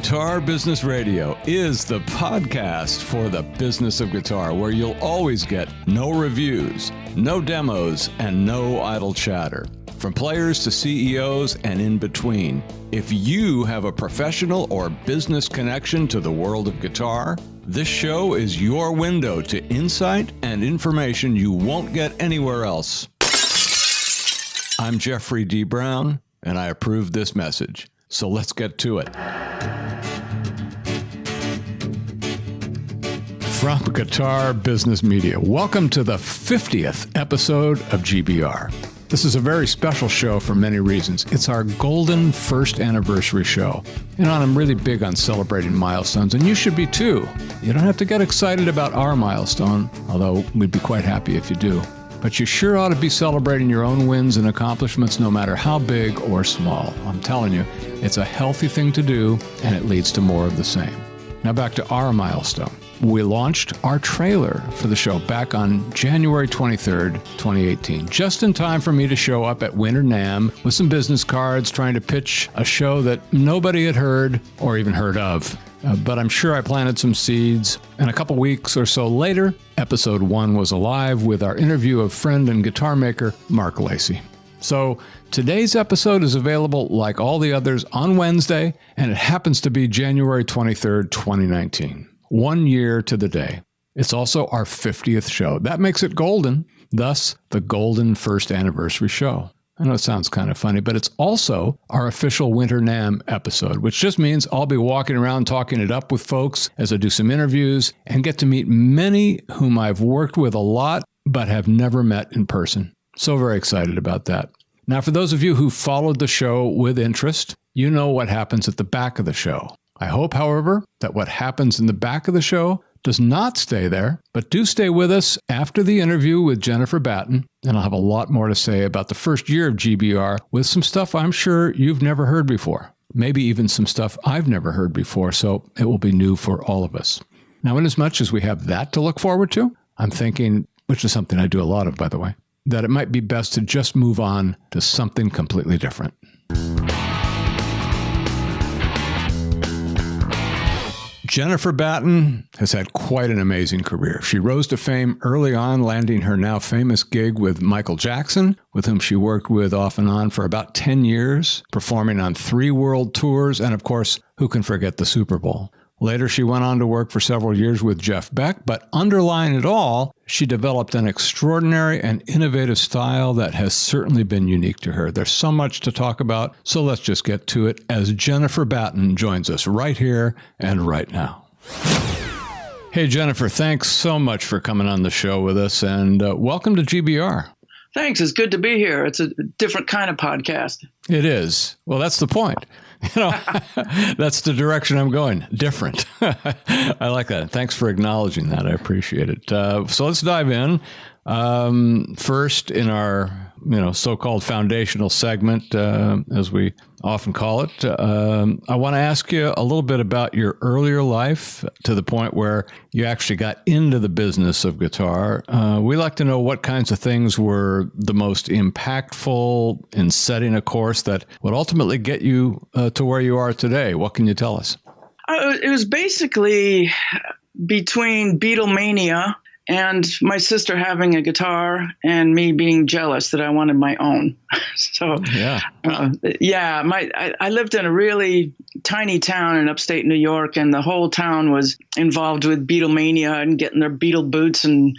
Guitar Business Radio is the podcast for the business of guitar, where you'll always get no reviews, no demos, and no idle chatter. From players to CEOs and in between. If you have a professional or business connection to the world of guitar, this show is your window to insight and information you won't get anywhere else. I'm Jeffrey D. Brown, and I approve this message. So let's get to it. From Guitar Business Media, welcome to the 50th episode of GBR. This is a very special show for many reasons. It's our golden first anniversary show. You know, and I'm really big on celebrating milestones, and you should be too. You don't have to get excited about our milestone, although we'd be quite happy if you do. But you sure ought to be celebrating your own wins and accomplishments, no matter how big or small. I'm telling you, it's a healthy thing to do, and it leads to more of the same. Now back to our milestone. We launched our trailer for the show back on January 23rd, 2018, just in time for me to show up at Winter NAMM with some business cards trying to pitch a show that nobody had heard or even heard of. But I'm sure I planted some seeds, and a couple weeks or so later, episode 1 was alive with our interview of friend and guitar maker Mark Lacey. So today's episode is available, like all the others, on Wednesday, and it happens to be January 23rd, 2019. 1 year to the day. It's also our 50th show. That makes it golden, thus the golden first anniversary show. I know it sounds kind of funny, but it's also our official Winter NAMM episode, which just means I'll be walking around talking it up with folks as I do some interviews and get to meet many whom I've worked with a lot but have never met in person. So very excited about that. Now, for those of you who followed the show with interest, you know what happens at the back of the show. I hope, however, that what happens in the back of the show does not stay there, but do stay with us after the interview with Jennifer Batten, and I'll have a lot more to say about the first year of GBR with some stuff I'm sure you've never heard before, maybe even some stuff I've never heard before, so it will be new for all of us. Now, inasmuch as we have that to look forward to, I'm thinking, which is something I do a lot of, by the way, that it might be best to just move on to something completely different. Jennifer Batten has had quite an amazing career. She rose to fame early on, landing her now famous gig with Michael Jackson, with whom she worked with off and on for about 10 years, performing on 3 world tours, and of course, who can forget the Super Bowl? Later, she went on to work for several years with Jeff Beck, but underlying it all, she developed an extraordinary and innovative style that has certainly been unique to her. There's so much to talk about, so let's just get to it as Jennifer Batten joins us right here and right now. Hey, Jennifer, thanks so much for coming on the show with us, and welcome to GBR. Thanks. It's good to be here. It's a different kind of podcast. It is. Well, that's the point. You know, that's the direction I'm going. Different. I like that. Thanks for acknowledging that. I appreciate it. So let's dive in. First, in our so-called foundational segment, as we often call it, I want to ask you a little bit about your earlier life to the point where you actually got into the business of guitar. We like to know what kinds of things were the most impactful in setting a course that would ultimately get you to where you are today. What can you tell us? It was basically between Beatlemania and my sister having a guitar and me being jealous that I wanted my own. So, I lived in a really tiny town in upstate New York, and the whole town was involved with Beatlemania and getting their Beatle boots. And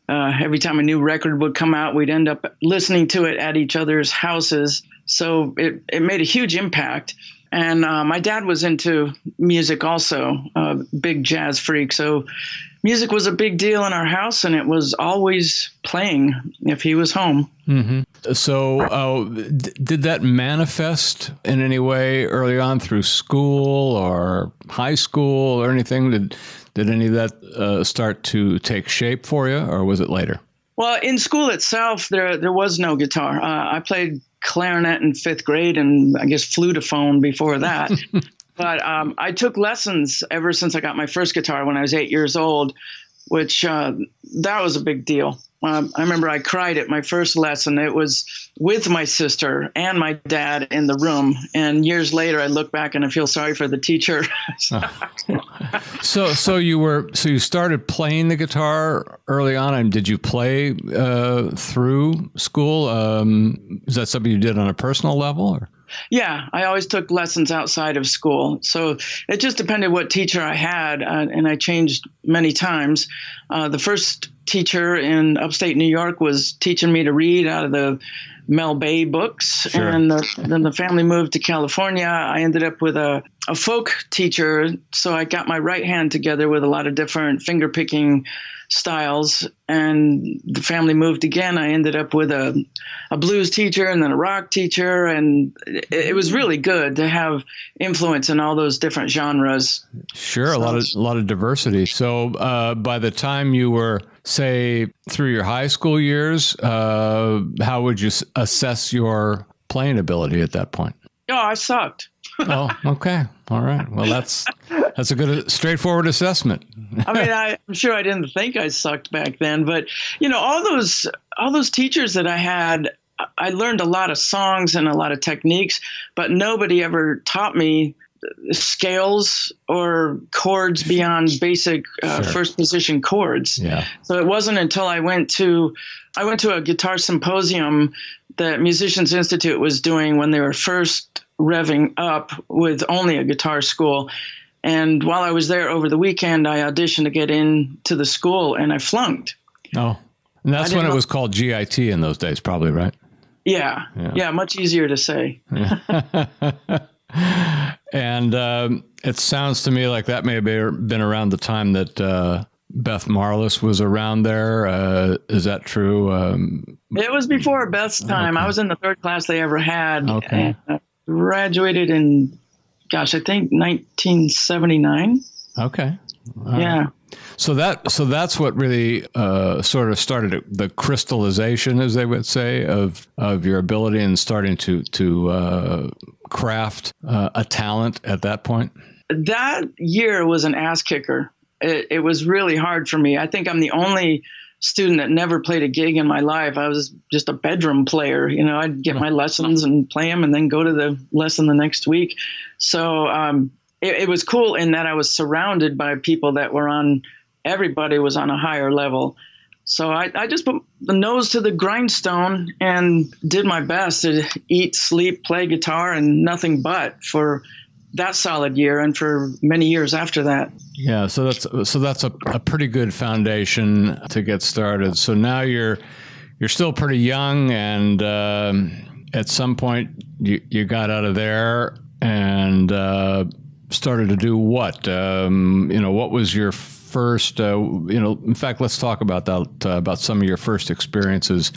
every time a new record would come out, we'd end up listening to it at each other's houses. So it made a huge impact. And my dad was into music also, a big jazz freak. So music was a big deal in our house, and it was always playing if he was home. Mm-hmm. So did that manifest in any way early on through school or high school or anything? Did any of that start to take shape for you, or was it later? Well, in school itself, there was no guitar. I played clarinet in 5th grade and I guess flutophone before that. But I took lessons ever since I got my first guitar when I was 8 years old, which that was a big deal. I remember I cried at my first lesson. It was with my sister and my dad in the room. And years later, I look back and I feel sorry for the teacher. So you started playing the guitar early on, and did you play through school? Is that something you did on a personal level, or? Yeah, I always took lessons outside of school. So it just depended what teacher I had, and I changed many times. The first teacher in upstate New York was teaching me to read out of the Mel Bay books. Sure. And then the family moved to California. I ended up with a folk teacher, so I got my right hand together with a lot of different finger-picking styles, and the family moved again. I ended up with a blues teacher and then a rock teacher, and it was really good to have influence in all those different genres. Sure, a lot of diversity. So by the time you were, say, through your high school years, how would you assess your playing ability at that point? Oh, I sucked. Oh, okay. All right. Well, that's a good, straightforward assessment. I mean, I'm sure I didn't think I sucked back then, but all those teachers that I had, I learned a lot of songs and a lot of techniques, but nobody ever taught me scales or chords beyond basic first position chords. Yeah. So it wasn't until I went to a guitar symposium that Musicians Institute was doing when they were first revving up with only a guitar school. And while I was there over the weekend, I auditioned to get into the school, and I flunked. Oh, and that's when it was called GIT in those days, probably, right? Yeah. Much easier to say. And it sounds to me like that may have been around the time that Beth Marlis was around there. Is that true? It was before Beth's time. Okay. I was in the third class they ever had. Okay. And graduated in, I think 1979. Okay. Yeah. So that's what really sort of started the crystallization, as they would say, of your ability and starting to craft a talent at that point. That year was an ass kicker. It was really hard for me. I think I'm the only student that never played a gig in my life. I was just a bedroom player. I'd get my lessons and play them and then go to the lesson the next week. So it was cool in that I was surrounded by people that everybody was on a higher level. So I just put the nose to the grindstone and did my best to eat, sleep, play guitar, and nothing but for that solid year and for many years after that. Yeah, so that's a pretty good foundation to get started. So now you're still pretty young, and at some point you got out of there and started to do what? What was your first? In fact, let's talk about that. About some of your first experiences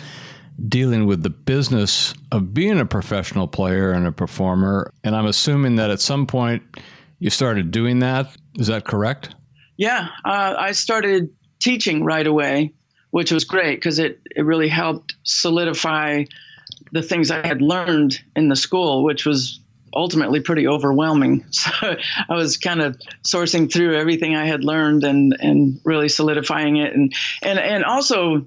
dealing with the business of being a professional player and a performer. And I'm assuming that at some point you started doing that. Is that correct? Yeah, I started teaching right away, which was great because it really helped solidify the things I had learned in the school, which was ultimately pretty overwhelming. So I was kind of sourcing through everything I had learned and really solidifying it and also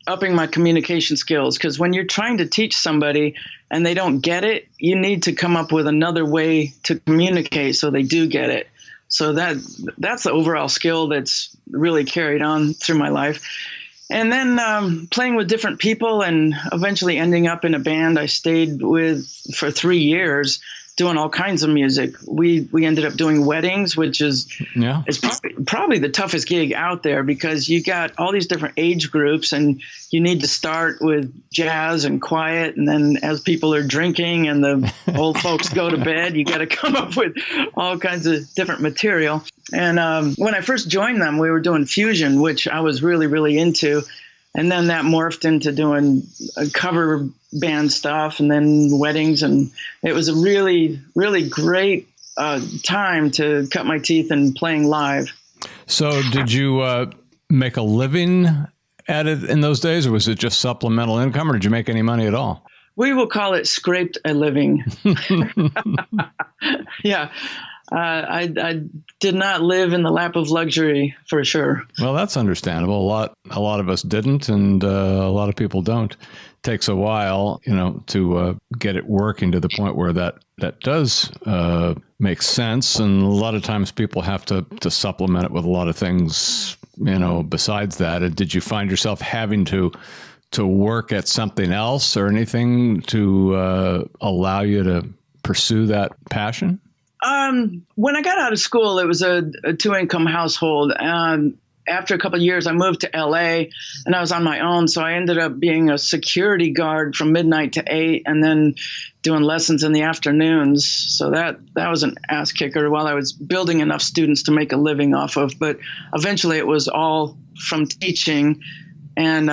upping my communication skills, because when you're trying to teach somebody and they don't get it, you need to come up with another way to communicate so they do get it. So that's the overall skill that's really carried on through my life. And then playing with different people and eventually ending up in a band I stayed with for 3 years, doing all kinds of music. We ended up doing weddings, which is probably the toughest gig out there because you got all these different age groups and you need to start with jazz and quiet. And then as people are drinking and the old folks go to bed, you got to come up with all kinds of different material. And when I first joined them, we were doing fusion, which I was really, really into. And then that morphed into doing cover band stuff and then weddings. And it was a really, really great time to cut my teeth in playing live. So did you make a living at it in those days, or was it just supplemental income, or did you make any money at all? We will call it scraped a living. Yeah. I did not live in the lap of luxury for sure. Well, that's understandable. A lot of us didn't, and a lot of people don't. It takes a while, to get it working to the point where that does make sense. And a lot of times people have to supplement it with a lot of things, besides that. And did you find yourself having to work at something else or anything to allow you to pursue that passion? When I got out of school, it was a two-income household. After a couple of years, I moved to LA and I was on my own. So I ended up being a security guard from midnight to 8 and then doing lessons in the afternoons. So that was an ass kicker while I was building enough students to make a living off of. But eventually it was all from teaching. And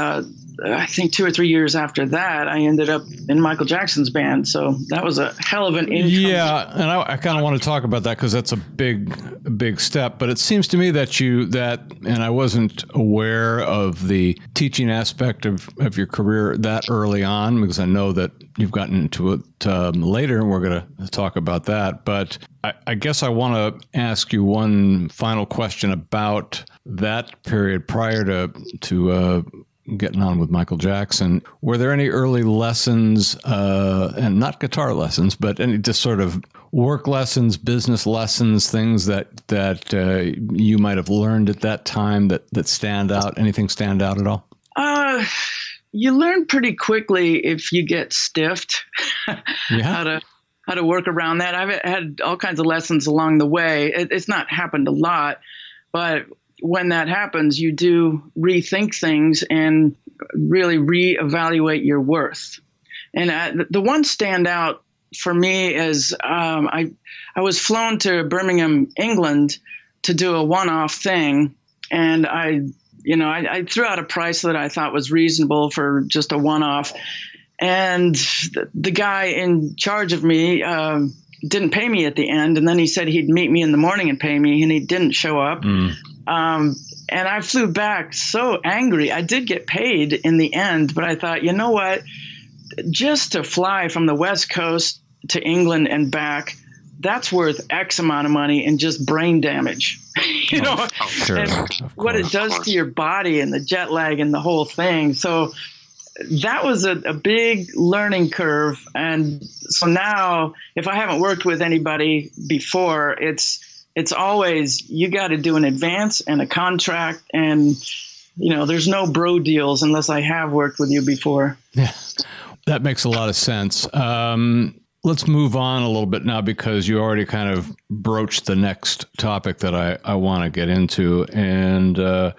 I think 2 or 3 years after that, I ended up in Michael Jackson's band. So that was a hell of an income. Yeah, and I kind of want to talk about that because that's a big step. But it seems to me and I wasn't aware of the teaching aspect of your career that early on, because I know that you've gotten into it later, and we're going to talk about that. But I guess I want to ask you one final question about that period prior to getting on with Michael Jackson. Were there any early lessons, and not guitar lessons, but any just sort of work lessons, business lessons, things that you might have learned at that time that stand out? Anything stand out at all? You learn pretty quickly if you get stiffed, Yeah. how to work around that. I've had all kinds of lessons along the way. It's not happened a lot, but when that happens, you do rethink things and really reevaluate your worth. And the one standout for me is I was flown to Birmingham, England to do a one-off thing. And I threw out a price that I thought was reasonable for just a one-off. And the guy in charge of me didn't pay me at the end. And then he said he'd meet me in the morning and pay me, and he didn't show up. And I flew back so angry. I did get paid in the end, but I thought, you know what? Just to fly from the West Coast to England and back, that's worth X amount of money in just brain damage. Sure. And what it does to your body and the jet lag and the whole thing. So that was a big learning curve. And so now if I haven't worked with anybody before, it's always, you got to do an advance and a contract, and, there's no bro deals unless I have worked with you before. Yeah, that makes a lot of sense. Let's move on a little bit now, because you already kind of broached the next topic that I want to get into. And I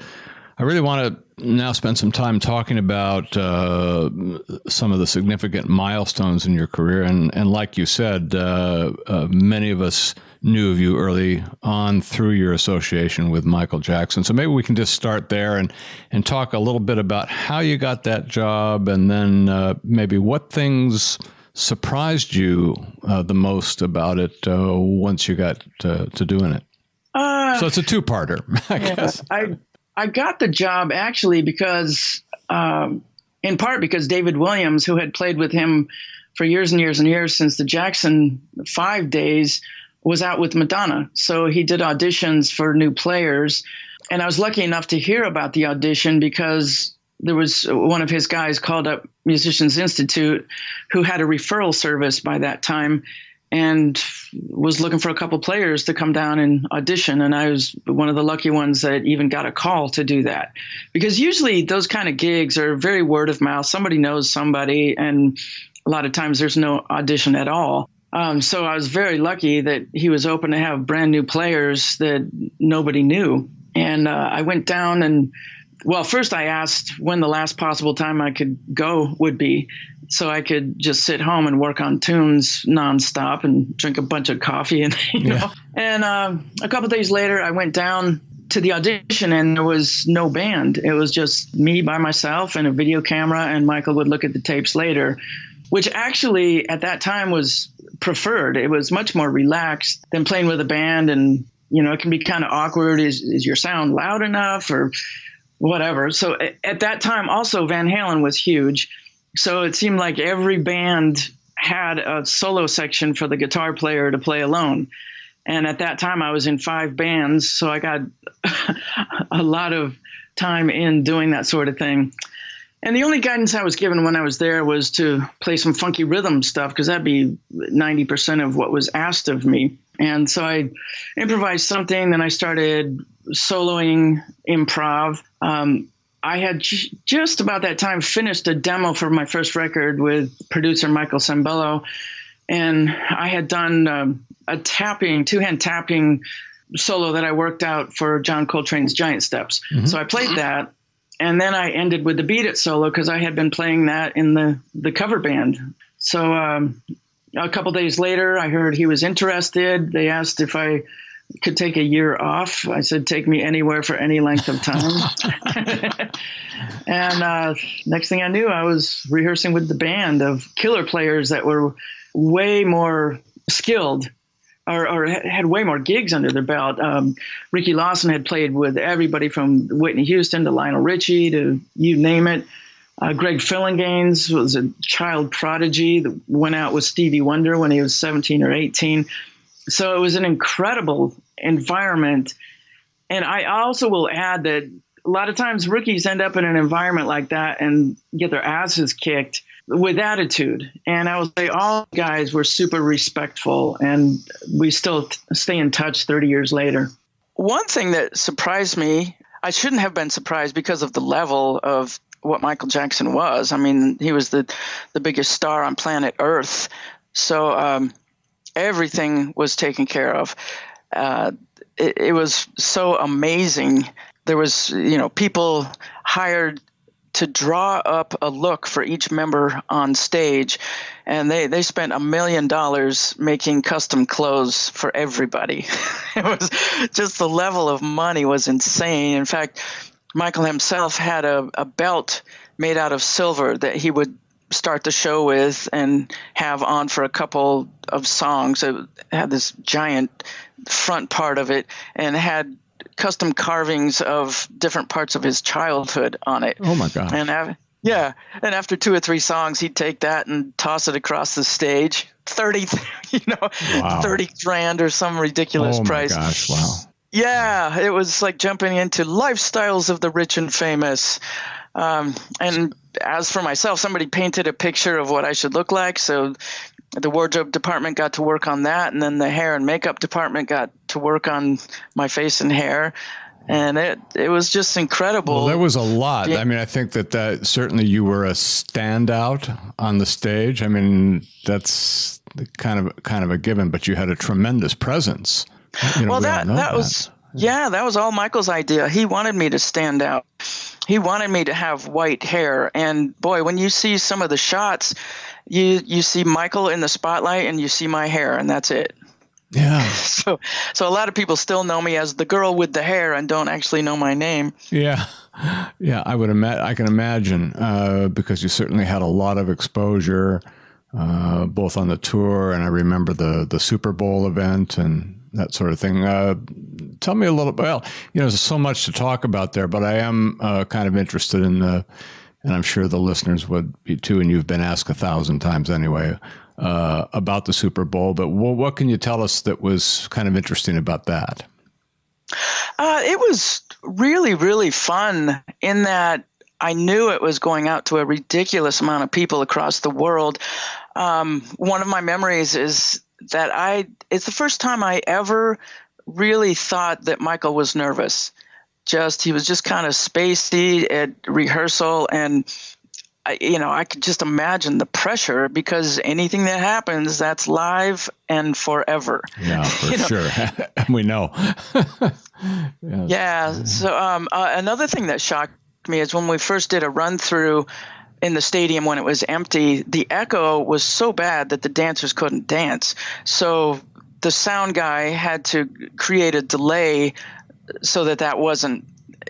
really want to now spend some time talking about some of the significant milestones in your career. And like you said, many of us knew of you early on through your association with Michael Jackson. So maybe we can just start there and talk a little bit about how you got that job, and then maybe what things surprised you the most about it once you got to doing it. So it's a two-parter, I guess. I got the job actually because, in part because David Williams, who had played with him for years and years and years since the Jackson 5 days, was out with Madonna. So he did auditions for new players. And I was lucky enough to hear about the audition because there was one of his guys called up Musicians Institute who had a referral service by that time and was looking for a couple players to come down and audition. And I was one of the lucky ones that even got a call to do that. Because usually those kind of gigs are very word of mouth. Somebody knows somebody, and a lot of times there's no audition at all. So I was very lucky that he was open to have brand new players that nobody knew. And I went down and, well, first I asked when the last possible time I could go would be, so I could just sit home and work on tunes nonstop and drink a bunch of coffee. And, know. And a couple of days later, I went down to the audition and there was no band. It was just me by myself and a video camera, and Michael would look at the tapes later, which actually at that time was preferred. It was much more relaxed than playing with a band. And, it can be kind of awkward. Is your sound loud enough or whatever? So at that time also Van Halen was huge. So it seemed like every band had a solo section for the guitar player to play alone. And at that time, I was in 5 bands, so I got a lot of time in doing that sort of thing. And the only guidance I was given when I was there was to play some funky rhythm stuff, because that'd be 90% of what was asked of me. And so I improvised something, then I started soloing improv. I had just about that time finished a demo for my first record with producer Michael Sembello, and I had done a tapping, 2-hand tapping solo that I worked out for John Coltrane's Giant Steps. Mm-hmm. So I played that, and then I ended with the Beat It solo because I had been playing that in the cover band. So a couple days later, I heard he was interested. They asked if I could take a year off. I said, take me anywhere for any length of time. And next thing I knew, I was rehearsing with the band of killer players that were way more skilled or had way more gigs under their belt. Ricky Lawson had played with everybody from Whitney Houston to Lionel Richie to you name it. Greg Fillinganes was a child prodigy that went out with Stevie Wonder when he was 17 or 18. So it was an incredible environment. And I also will add that a lot of times rookies end up in an environment like that and get their asses kicked with attitude. And I will say all guys were super respectful, and we still stay in touch 30 years later. One thing that surprised me, I shouldn't have been surprised because of the level of what Michael Jackson was. I mean, he was the biggest star on planet Earth. So everything was taken care of. It was so amazing. There was, people hired to draw up a look for each member on stage, and they spent $1 million making custom clothes for everybody. It was just, the level of money was insane. In fact, Michael himself had a belt made out of silver that he would start the show with and have on for a couple of songs. It had this giant front part of it and had custom carvings of different parts of his childhood on it. Oh my gosh. And and after 2 or 3 songs, he'd take that and toss it across the stage. 30 grand or some ridiculous price. Oh my gosh, wow. Yeah, it was like jumping into lifestyles of the rich and famous. And as for myself, somebody painted a picture of what I should look like. So the wardrobe department got to work on that. And then the hair and makeup department got to work on my face and hair. And it was just incredible. Well, there was a lot. I mean, I think that certainly you were a standout on the stage. I mean, that's kind of a given, but you had a tremendous presence. Well, that was all Michael's idea. He wanted me to stand out. He wanted me to have white hair. And boy, when you see some of the shots, you see Michael in the spotlight and you see my hair, and that's it. Yeah. So a lot of people still know me as the girl with the hair and don't actually know my name. Yeah. Yeah, I can imagine, because you certainly had a lot of exposure, both on the tour, and I remember the Super Bowl event and that sort of thing. Tell me a little. Well, there's so much to talk about there, but I am kind of interested in and I'm sure the listeners would be too, and you've been asked 1,000 times anyway, about the Super Bowl. But what can you tell us that was kind of interesting about that? It was really, really fun in that I knew it was going out to a ridiculous amount of people across the world. One of my memories is that it's the first time I ever really thought that Michael was nervous. He was just kind of spacey at rehearsal, and I could just imagine the pressure, because anything that happens, that's live and forever. Yeah, for sure. We know. Yes. Yeah. So another thing that shocked me is when we first did a run through in the stadium when it was empty, the echo was so bad that the dancers couldn't dance. So the sound guy had to create a delay so that wasn't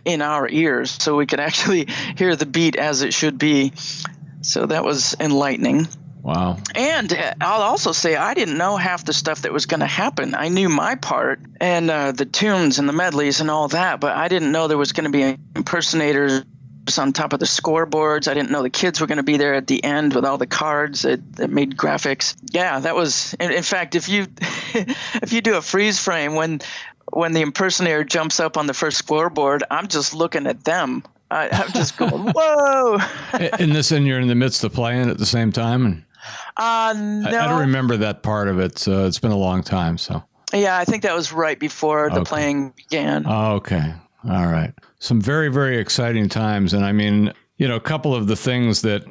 in our ears, so we could actually hear the beat as it should be. So that was enlightening. Wow. And I'll also say I didn't know half the stuff that was going to happen. I knew my part and the tunes and the medleys and all that, but I didn't know there was going to be impersonators on top of the scoreboards. I didn't know the kids were going to be there at the end with all the cards that made graphics. Yeah, that was, in fact, if you if you do a freeze frame when the impersonator jumps up on the first scoreboard, I'm just looking at them. I'm just going, whoa. And you're in the midst of playing at the same time? No. I don't remember that part of it. It's been a long time. So. Yeah, I think that was right before the playing began. Oh, okay. All right. Some very, very exciting times. And I mean, a couple of the things that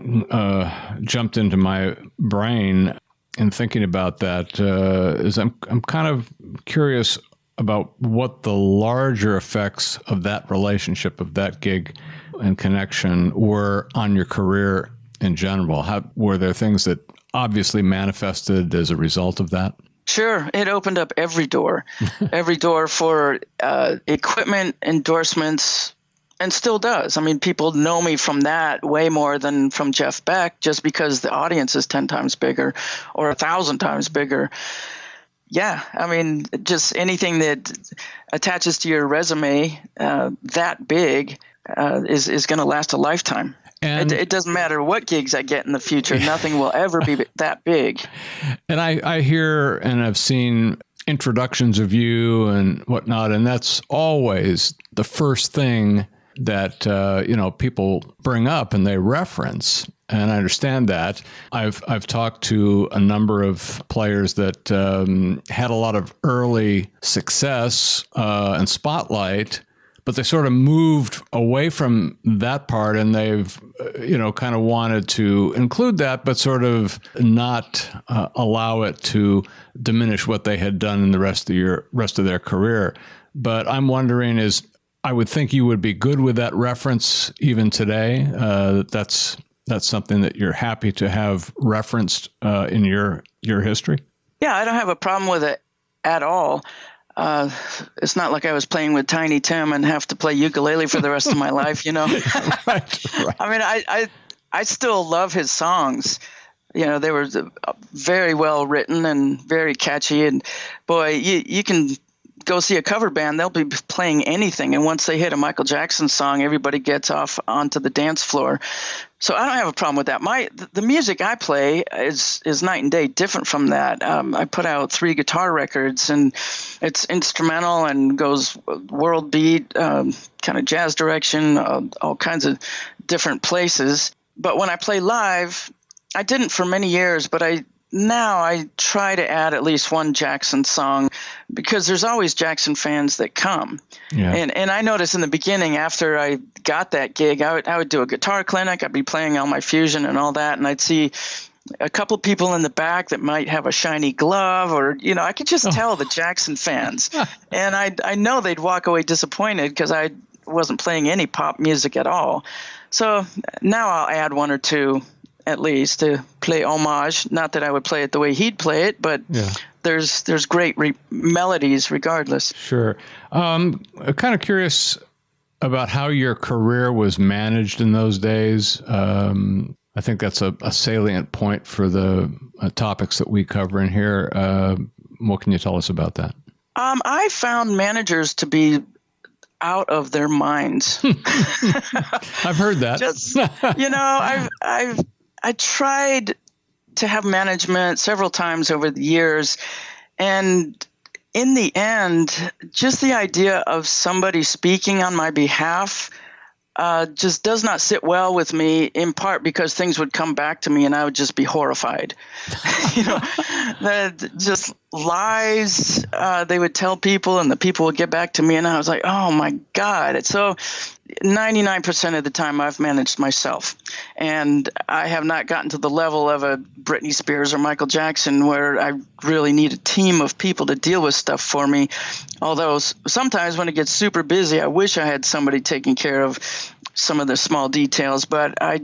jumped into my brain in thinking about that is I'm kind of curious about what the larger effects of that relationship, of that gig and connection were on your career in general. Were there things that obviously manifested as a result of that? Sure. It opened up every door for equipment, endorsements, and still does. I mean, people know me from that way more than from Jeff Beck, just because the audience is 10 times bigger or 1,000 times bigger. Yeah, I mean, just anything that attaches to your resume that big is going to last a lifetime. And it doesn't matter what gigs I get in the future. Nothing will ever be that big. And I hear and I've seen introductions of you and whatnot, and that's always the first thing that people bring up and they reference. And I understand that. I've talked to a number of players that had a lot of early success and spotlight, but they sort of moved away from that part, and they've kind of wanted to include that, but sort of not allow it to diminish what they had done in the rest of their career. But I'm wondering, I would think you would be good with that reference even today. That's something that you're happy to have referenced in your history? Yeah, I don't have a problem with it at all. It's not like I was playing with Tiny Tim and have to play ukulele for the rest of my life, Right. I mean, I still love his songs. They were very well written and very catchy. And boy, you can go see a cover band, they'll be playing anything. And once they hit a Michael Jackson song, everybody gets off onto the dance floor. So I don't have a problem with that. The music I play is night and day different from that. I put out 3 guitar records, and it's instrumental and goes world beat, kind of jazz direction, all kinds of different places. But when I play live, I didn't for many years, but now I try to add at least one Jackson song, because there's always Jackson fans that come. Yeah. And I noticed in the beginning, after I got that gig, I would do a guitar clinic. I'd be playing all my fusion and all that, and I'd see a couple people in the back that might have a shiny glove, or I could just tell the Jackson fans. And I know they'd walk away disappointed because I wasn't playing any pop music at all. So now I'll add 1 or 2 at least to play homage. Not that I would play it the way he'd play it, but there's great melodies regardless. Sure. I'm kind of curious about how your career was managed in those days. I think that's a salient point for the topics that we cover in here. What can you tell us about that? I found managers to be out of their minds. I've heard that. Just, I tried to have management several times over the years, and in the end, just the idea of somebody speaking on my behalf just does not sit well with me, in part because things would come back to me and I would just be horrified. Just lies they would tell people, and the people would get back to me, and I was like, oh my God. So 99% of the time I've managed myself, and I have not gotten to the level of a Britney Spears or Michael Jackson where I really need a team of people to deal with stuff for me. Although sometimes when it gets super busy, I wish I had somebody taking care of some of the small details, but I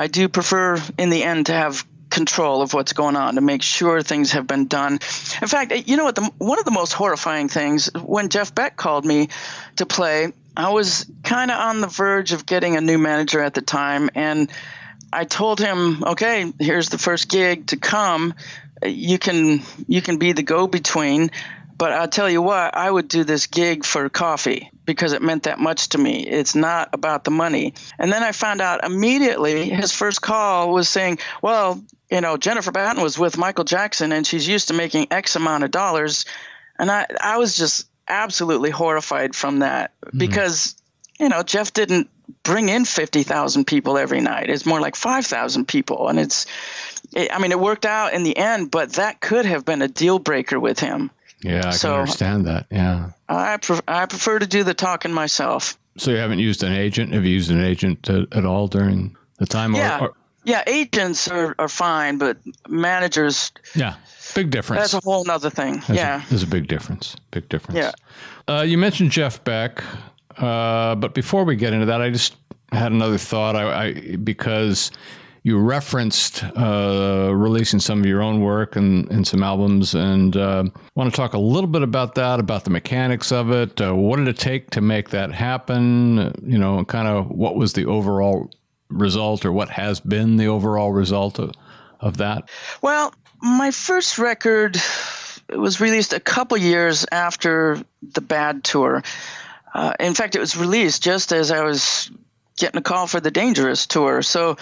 do prefer in the end to have control of what's going on, to make sure things have been done. In fact, one of the most horrifying things, when Jeff Beck called me to play, I was kind of on the verge of getting a new manager at the time, and I told him, okay, here's the first gig to come. You can be the go-between, But I'll tell you what, I would do this gig for coffee because it meant that much to me. It's not about the money. And then I found out immediately his first call was saying, well, Jennifer Batten was with Michael Jackson and she's used to making X amount of dollars. And I was just absolutely horrified from that because, Jeff didn't bring in 50,000 people every night. It's more like 5,000 people. And it worked out in the end, but that could have been a deal breaker with him. Yeah, I can understand that. Yeah. I prefer to do the talking myself. So you haven't used an agent? Have you used an agent at all during the time? Yeah. Yeah, agents are fine, but managers. Yeah, big difference. That's a whole nother thing. There's a big difference. Big difference. Yeah. You mentioned Jeff Beck, but before we get into that, I just had another thought. Because you referenced releasing some of your own work and some albums, and want to talk a little bit about that, about the mechanics of it. What did it take to make that happen? Kind of what was the overall result, or what has been the overall result of that? Well, my first record was released a couple years after the Bad tour. In fact, it was released just as I was getting a call for the Dangerous tour. So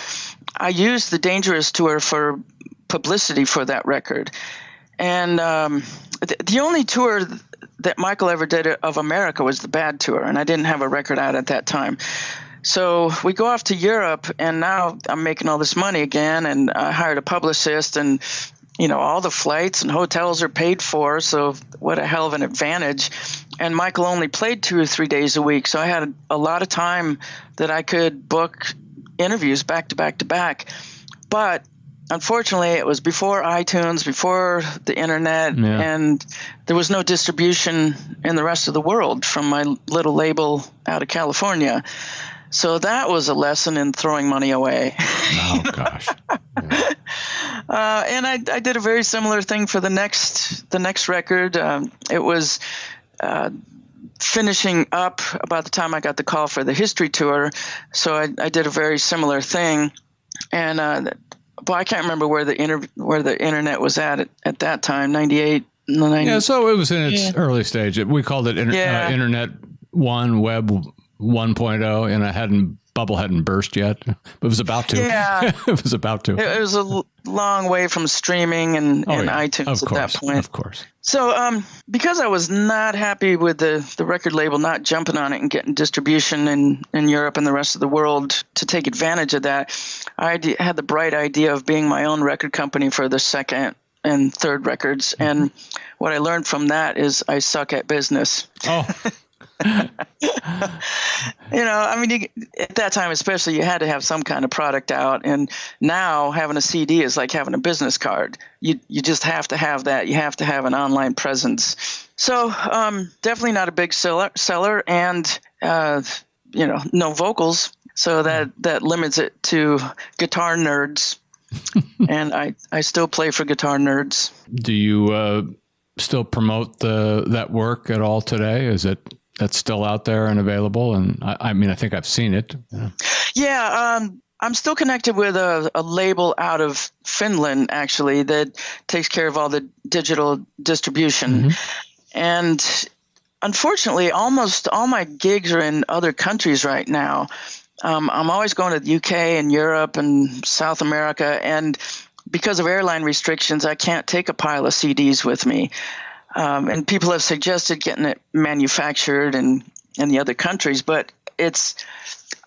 I used the Dangerous tour for publicity for that record. And the only tour that Michael ever did of America was the Bad tour, and I didn't have a record out at that time. So we go off to Europe, and now I'm making all this money again, and I hired a publicist, and all the flights and hotels are paid for, so what a hell of an advantage. And Michael only played 2 or 3 days a week, so I had a lot of time that I could book interviews back to back to back. But unfortunately, it was before iTunes, before the internet, and there was no distribution in the rest of the world from my little label out of California. So that was a lesson in throwing money away. Oh, gosh. Yeah. And I did a very similar thing for the next record. It was finishing up about the time I got the call for the History tour. So I did a very similar thing. And I can't remember where the internet was at that time, 98. Yeah, so it was in its early stage. We called it Internet 1, Web 1.0, and bubble hadn't burst yet. It was about to. Yeah. It was about to. It was a long way from streaming and iTunes at that point. Of course. So because I was not happy with the record label not jumping on it and getting distribution in Europe and the rest of the world to take advantage of that, I had the bright idea of being my own record company for the second and third records. Mm-hmm. And what I learned from that is I suck at business. Oh. At that time especially, you had to have some kind of product out, and now having a CD is like having a business card. You just have to have that. You have to have an online presence. So definitely not a big seller, and no vocals, so that limits it to guitar nerds. And I still play for guitar nerds. Do you still promote that work at all today? Is that's still out there and available? And I think I've seen it. Yeah. I'm still connected with a label out of Finland, actually, that takes care of all the digital distribution. Mm-hmm. And unfortunately, almost all my gigs are in other countries right now. I'm always going to the UK and Europe and South America. And because of airline restrictions, I can't take a pile of CDs with me. And people have suggested getting it manufactured in the other countries, but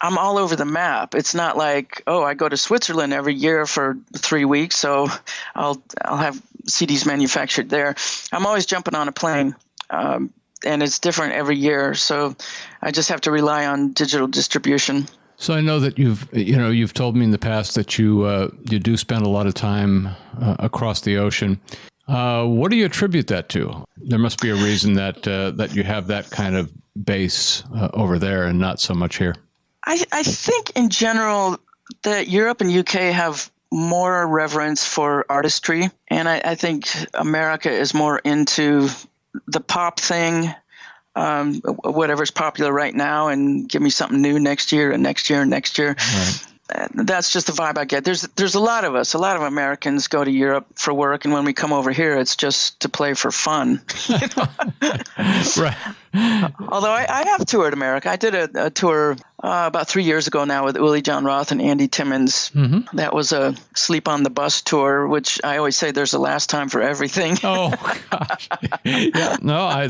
I'm all over the map. It's not like, I go to Switzerland every year for 3 weeks, so I'll have CDs manufactured there. I'm always jumping on a plane, and it's different every year, so I just have to rely on digital distribution. So I know that you've told me in the past that you do spend a lot of time across the ocean. What do you attribute that to? There must be a reason that you have that kind of base over there and not so much here. I think in general that Europe and UK have more reverence for artistry, and I think America is more into the pop thing, whatever's popular right now, and give me something new next year and next year and next year. Right. that's just the vibe I get. There's a lot of us. A lot of Americans go to Europe for work, and when we come over here, it's just to play for fun. Right. Although I have toured America. I did a tour about 3 years ago now with Willie John Roth and Andy Timmons. Mm-hmm. That was a Sleep on the Bus tour, which I always say there's a last time for everything. Oh, gosh. Yeah, no,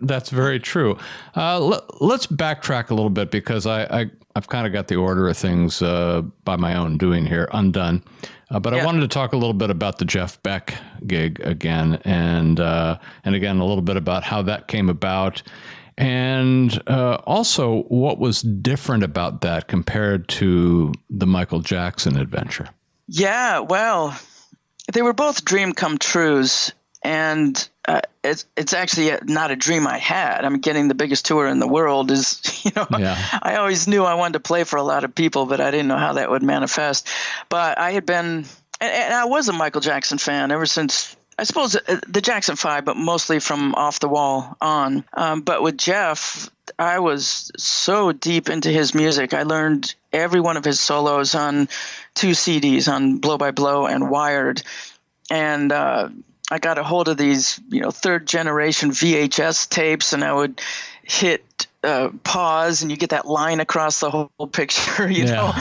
that's very true. Let's backtrack a little bit because I've kind of got the order of things by my own doing here, undone. But I wanted to talk a little bit about the Jeff Beck gig again, and again, a little bit about how that came about, and also what was different about that compared to the Michael Jackson adventure. Yeah, well, they were both dream come trues, and it's actually not a dream I had. I mean, getting the biggest tour in the world is, I always knew I wanted to play for a lot of people, but I didn't know how that would manifest. But I had been, and I was a Michael Jackson fan ever since, I suppose, the Jackson 5, but mostly from Off the Wall on. But with Jeff, I was so deep into his music. I learned every one of his solos on 2 CDs, on Blow by Blow and Wired. And I got a hold of these, third generation VHS tapes, and I would hit pause, and you get that line across the whole picture, know,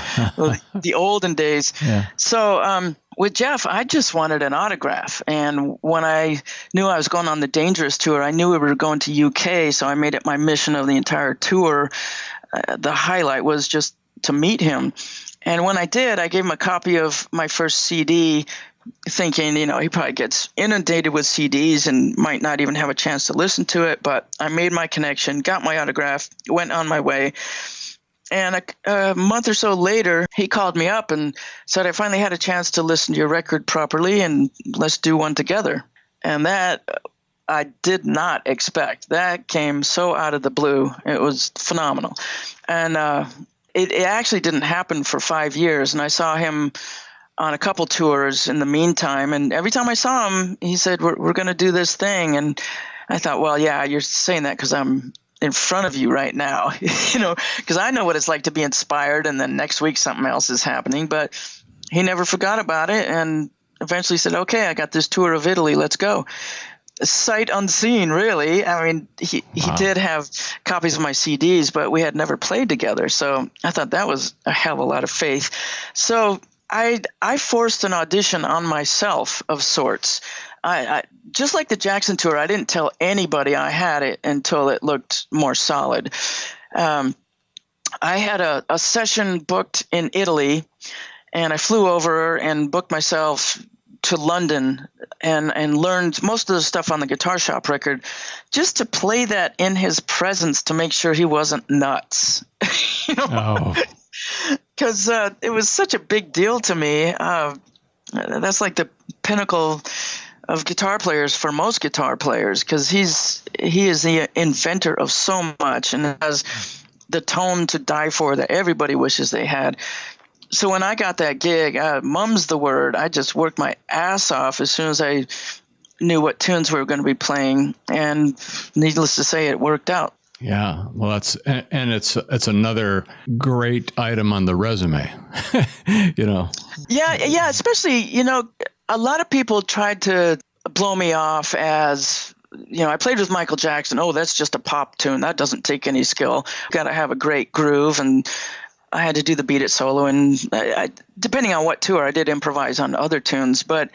the olden days. Yeah. So with Jeff, I just wanted an autograph. And when I knew I was going on the Dangerous tour, I knew we were going to UK, so I made it my mission of the entire tour. The highlight was just to meet him. And when I did, I gave him a copy of my first CD, thinking, he probably gets inundated with CDs and might not even have a chance to listen to it. But I made my connection, got my autograph, went on my way. And a month or so later, he called me up and said, I finally had a chance to listen to your record properly, and let's do one together. And that I did not expect. That came so out of the blue. It was phenomenal. And it actually didn't happen for 5 years. And I saw him on a couple tours in the meantime. And every time I saw him, he said, we're going to do this thing. And I thought, well, yeah, you're saying that because I'm in front of you right now, because I know what it's like to be inspired and then next week something else is happening. But he never forgot about it and eventually said, okay, I got this tour of Italy. Let's go. Sight unseen, really. I mean, he did have copies of my CDs, but we had never played together. So I thought that was a hell of a lot of faith. So I forced an audition on myself of sorts. I just like the Jackson tour, I didn't tell anybody I had it until it looked more solid. I had a session booked in Italy, and I flew over and booked myself to London and learned most of the stuff on the Guitar Shop record just to play that in his presence to make sure he wasn't nuts. Because it was such a big deal to me. That's like the pinnacle of guitar players for most guitar players, because he is the inventor of so much and has the tone to die for that everybody wishes they had. So when I got that gig, mum's the word. I just worked my ass off as soon as I knew what tunes we were going to be playing, and needless to say, it worked out. Yeah, well, it's another great item on the resume, Yeah, especially, a lot of people tried to blow me off as, I played with Michael Jackson. Oh, that's just a pop tune. That doesn't take any skill. Got to have a great groove, and I had to do the Beat It solo, and I, depending on what tour, I did improvise on other tunes, but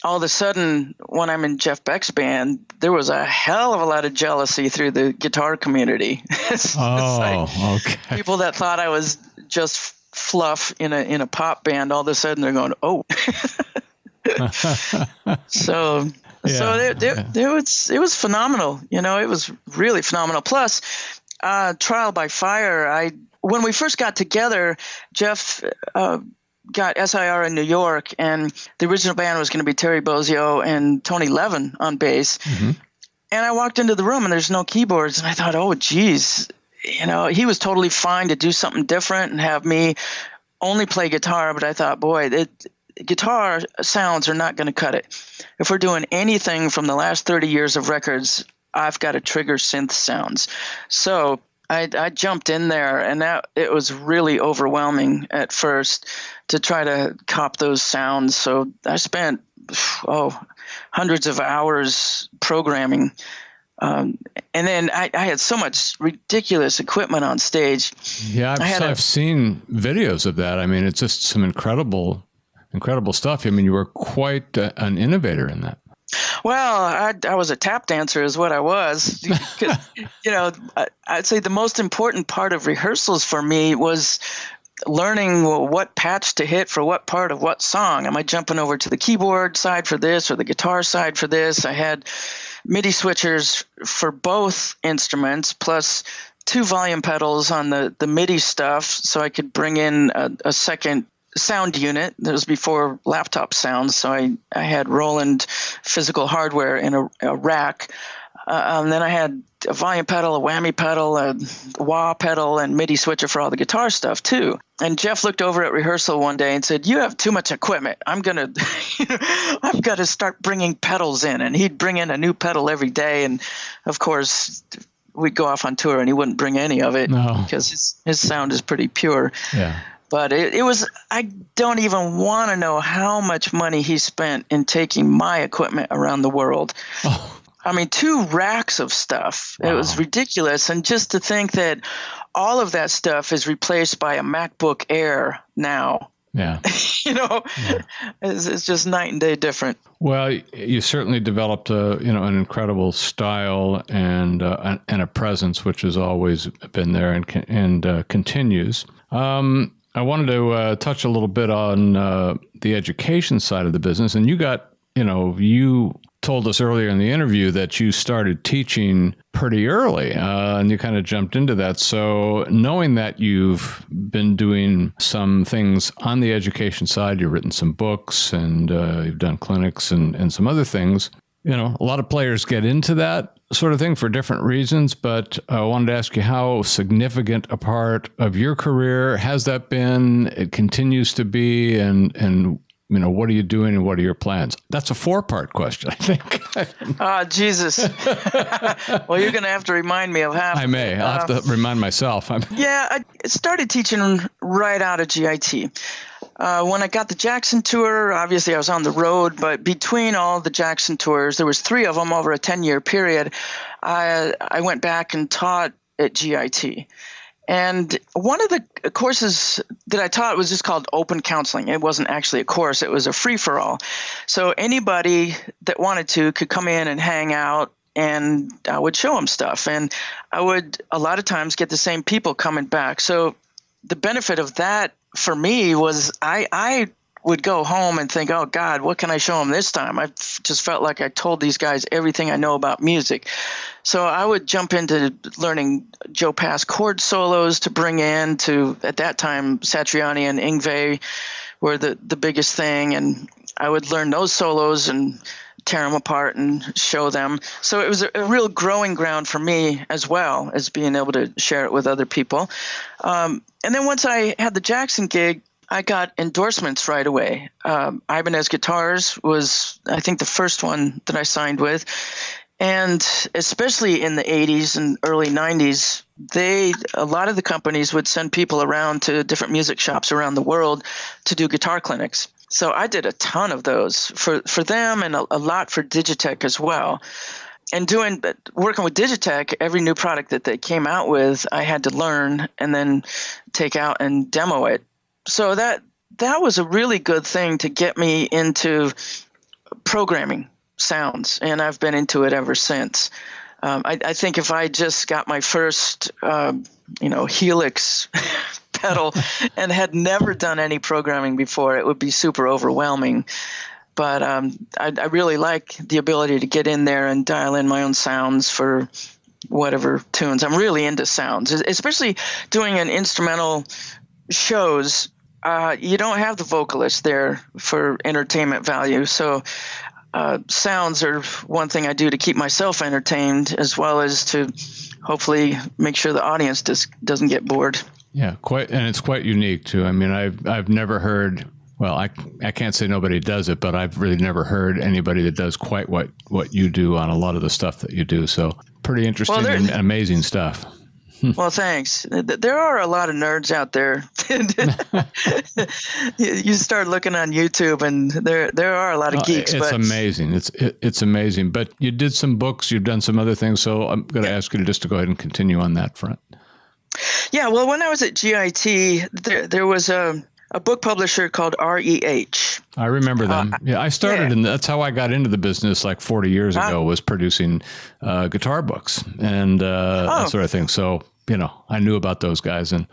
all of a sudden, when I'm in Jeff Beck's band, there was a hell of a lot of jealousy through the guitar community. It's like okay. People that thought I was just fluff in a pop band, all of a sudden they're going, oh. So it was phenomenal. It was really phenomenal. Plus, Trial by Fire, when we first got together, Jeff got SIR in New York, and the original band was going to be Terry Bozzio and Tony Levin on bass. Mm-hmm. And I walked into the room, and there's no keyboards, and I thought, oh, geez. He was totally fine to do something different and have me only play guitar, but I thought, boy, guitar sounds are not going to cut it. If we're doing anything from the last 30 years of records, I've got to trigger synth sounds. So I jumped in there, and it was really overwhelming at first to try to cop those sounds. So I spent hundreds of hours programming. And then I had so much ridiculous equipment on stage. Yeah, I've seen videos of that. I mean, it's just some incredible stuff. I mean, you were quite an innovator in that. Well, I was a tap dancer is what I was. I'd say the most important part of rehearsals for me was learning what patch to hit for what part of what song. Am I jumping over to the keyboard side for this or the guitar side for this? I had MIDI switchers for both instruments, plus 2 volume pedals on the MIDI stuff, so I could bring in a second sound unit. That was before laptop sounds, so I had Roland physical hardware in a rack. Then I had a volume pedal, a whammy pedal, a wah pedal, and MIDI switcher for all the guitar stuff too. And Jeff looked over at rehearsal one day and said, "You have too much equipment. I've got to start bringing pedals in." And he'd bring in a new pedal every day. And of course, we'd go off on tour and he wouldn't bring any of it because his sound is pretty pure. Yeah. But it was, I don't even want to know how much money he spent in taking my equipment around the world. Oh. I mean, 2 racks of stuff. Wow. It was ridiculous. And just to think that all of that stuff is replaced by a MacBook Air now. Yeah. It's just night and day different. Well, you certainly developed an incredible style and a presence, which has always been there and continues. I wanted to touch a little bit on the education side of the business. And you told us earlier in the interview that you started teaching pretty early, and you kind of jumped into that. So knowing that you've been doing some things on the education side, you've written some books and you've done clinics and some other things. A lot of players get into that sort of thing for different reasons, but I wanted to ask you how significant a part of your career has that been, it continues to be, and what are you doing and what are your plans? That's a 4-part question, I think. Oh, Jesus. Well, you're going to have to remind me of half. I may. I'll have to remind myself. Yeah, I started teaching right out of GIT. When I got the Jackson tour, obviously I was on the road, but between all the Jackson tours, there was 3 of them over a 10-year period. I went back and taught at GIT. And one of the courses that I taught was just called Open Counseling. It wasn't actually a course. It was a free-for-all. So anybody that wanted to could come in and hang out, and I would show them stuff. And I would a lot of times get the same people coming back. So the benefit of that for me was I would go home and think, oh, God, what can I show them this time? I just felt like I told these guys everything I know about music. So I would jump into learning Joe Pass chord solos to bring in to, at that time, Satriani and Yngwie were the biggest thing. And I would learn those solos and tear them apart and show them. So it was a real growing ground for me as well as being able to share it with other people. And then once I had the Jackson gig, I got endorsements right away. Ibanez Guitars was, I think, the first one that I signed with. And especially in the 80s and early 90s, a lot of the companies would send people around to different music shops around the world to do guitar clinics. So I did a ton of those for them and a lot for Digitech as well. And working with Digitech, every new product that they came out with, I had to learn and then take out and demo it. So that was a really good thing to get me into programming sounds, and I've been into it ever since. I think if I just got my first, Helix pedal and had never done any programming before, it would be super overwhelming. But I really like the ability to get in there and dial in my own sounds for whatever tunes. I'm really into sounds, especially doing an instrumental shows. You don't have the vocalist there for entertainment value. So sounds are one thing I do to keep myself entertained, as well as to hopefully make sure the audience doesn't get bored. Yeah, and it's quite unique too. I mean, I've never heard. Well, I can't say nobody does it, but I've really never heard anybody that does quite what you do on a lot of the stuff that you do. So pretty interesting and amazing stuff. Well, thanks. There are a lot of nerds out there. You start looking on YouTube, and there are a lot of geeks. It's amazing. It's amazing. But you did some books. You've done some other things. So I'm going to ask you just to go ahead and continue on that front. Yeah. Well, when I was at GIT, there was a book publisher called REH. I remember them. I started and that's how I got into the business like 40 years ago, was producing guitar books and that sort of thing. So, I knew about those guys and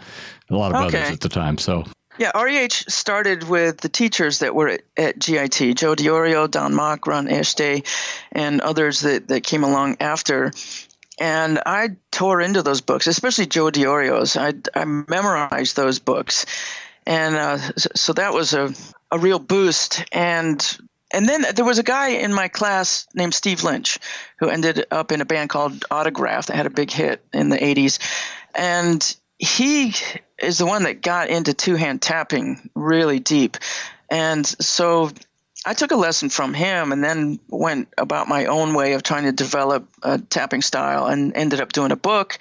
a lot of others at the time. So, yeah, REH started with the teachers that were at GIT, Joe DiOrio, Don Mock, Ron Ashday, and others that came along after. And I tore into those books, especially Joe DiOrio's. I memorized those books. And so that was a real boost. And then there was a guy in my class named Steve Lynch who ended up in a band called Autograph that had a big hit in the 80s. And he is the one that got into two-hand tapping really deep. And so I took a lesson from him and then went about my own way of trying to develop a tapping style and ended up doing a book.